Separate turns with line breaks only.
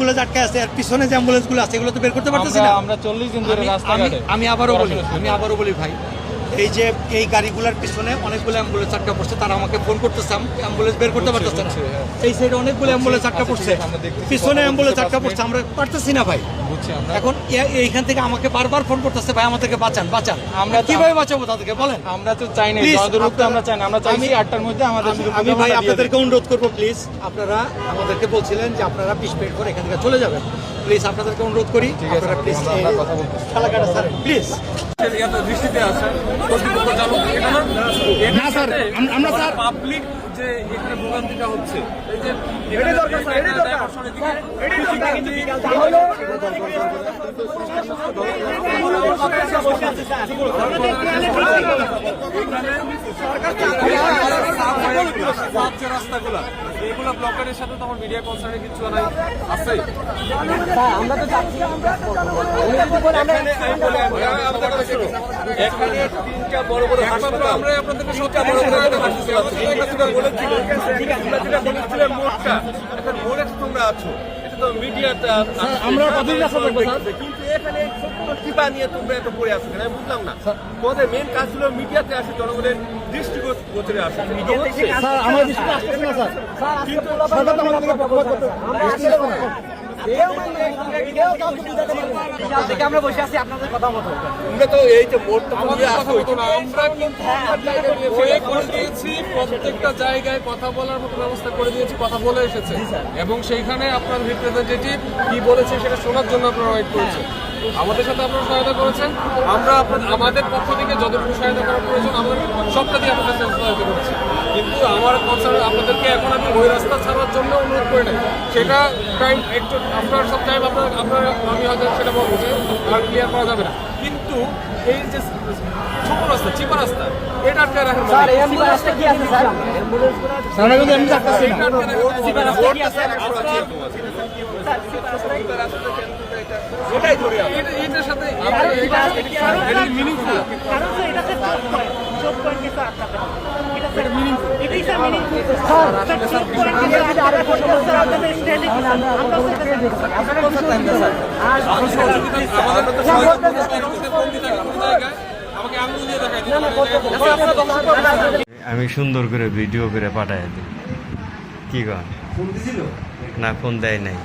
অ্যাম্বুলেন্সগুলো আটকে আছে, আর পিছনে যে অ্যাম্বুলেন্সগুলো আছে এগুলো তো বের করতে পারতেছি না।
আমরা 40 দিন ধরে রাস্তাঘাটে।
আমি আবারও বলি ভাই, এই যে এই গাড়িগুলোর পিছনে অনেকগুলো অ্যাম্বুলেন্স আটকা পড়ছে, তারা আমাকে ফোন করতেছে, অ্যাম্বুলেন্স বের করতে পারতেছে না। এই সাইডে অনেকগুলো অ্যাম্বুলেন্স আটকা পড়ছে, পিছনে অ্যাম্বুলেন্স আটকা পড়ছে, আমরা পারতেছি না ভাই। এখন এইখান থেকে আমাকে বারবার ফোন করতেছে, ভাই আমাদেরকে বাঁচান। আমরা কিভাবে বাঁচাবো তাদেরকে বলেন?
আমরা তো চাই না জনদুরত্ব, আমরা চাই না, আমরা চাইছি 8টার মধ্যে আমাদের।
আমি ভাই আপনাদেরকে অনুরোধ করবো, প্লিজ আপনারা আমাদেরকে বলছিলেন যে আপনারা 20 মিনিট পর এখান থেকে চলে যাবেন, প্লিজ আপনাদেরকে অনুরোধ করি আপনারা প্লিজ খেলাঘাটা স্যার প্লিজ
দৃষ্টিতে আছে
না স্যার, আমরা স্যার
পাবলিক যে এখানে ভোগান্তিটা হচ্ছে, এই যে রাস্তাগুলা এগুলো ব্লকের সাথে তখন মিডিয়া কনসার্নের কিছু নাই আছে।
আমরা তো চাচ্ছি
এখানে 3টা বড় বড় হাসপাতাল, আমরা আপনাদেরকে সবটা বড় করে বলেছিলেন মোড়টা, এখন মোড়ে তোমরা আছো, এটা তো মিডিয়াতে
আমরা কতদিন আসবো
কিন্তু এখানে টিপা নিয়ে তোমরা এত পড়ে আসো, আমি বুঝলাম না। তোমাদের মেন কাজ ছিল মিডিয়াতে আসে, জনগণের দৃষ্টিগোচরে আসে।
স্যার আমার দৃষ্টিতে আসতেছে না স্যার,
আমরা বসে আছি আপনাদের কথা মতো।
তোমরা তো এই যে মোড়টা
আমাদের কথা বলতো না, আমরা কিন্তু করে দিয়েছি, প্রত্যেকটা জায়গায় কথা বলার মতো ব্যবস্থা করে দিয়েছি, কথা বলে এসেছে, এবং সেইখানে আপনার রিপ্রেজেন্টেটিভ কি বলেছে সেটা শোনার জন্য আপনারা ওয়েট করেছেন। আমাদের সাথে আপনারা সহায়তা করেছেন, আমরা আমাদের পক্ষ থেকে যতটুকু সহায়তা করার প্রয়োজন আমরা সবটা দিয়ে আপনাদের সাথে সহায়তা করছি। কিন্তু আমার কনসার্ন আপনাদেরকে এখন আমি ওই রাস্তা ছাড়ার জন্য অনুরোধ করে নাই, সেটা টাইম একটু আফটার সব টাইম আপনারা আমি হয়তো সেটা বলবো যে আর ক্লিয়ার করা যাবে না। কিন্তু এই যে ছোট রাস্তা, চিপা রাস্তা, এটা আটকে রাখেন।
স্যার অ্যাম্বুলেন্সটা কি আছে স্যার? অ্যাম্বুলেন্সগুলো
আমরা কিন্তু এমনি থাকতেছি না।
এটাই ধরে
এটার সাথে
মিনিংফুল
আমি সুন্দর করে ভিডিও করে পাঠাই দিই। কি কন? না ফোন দেয় নাই।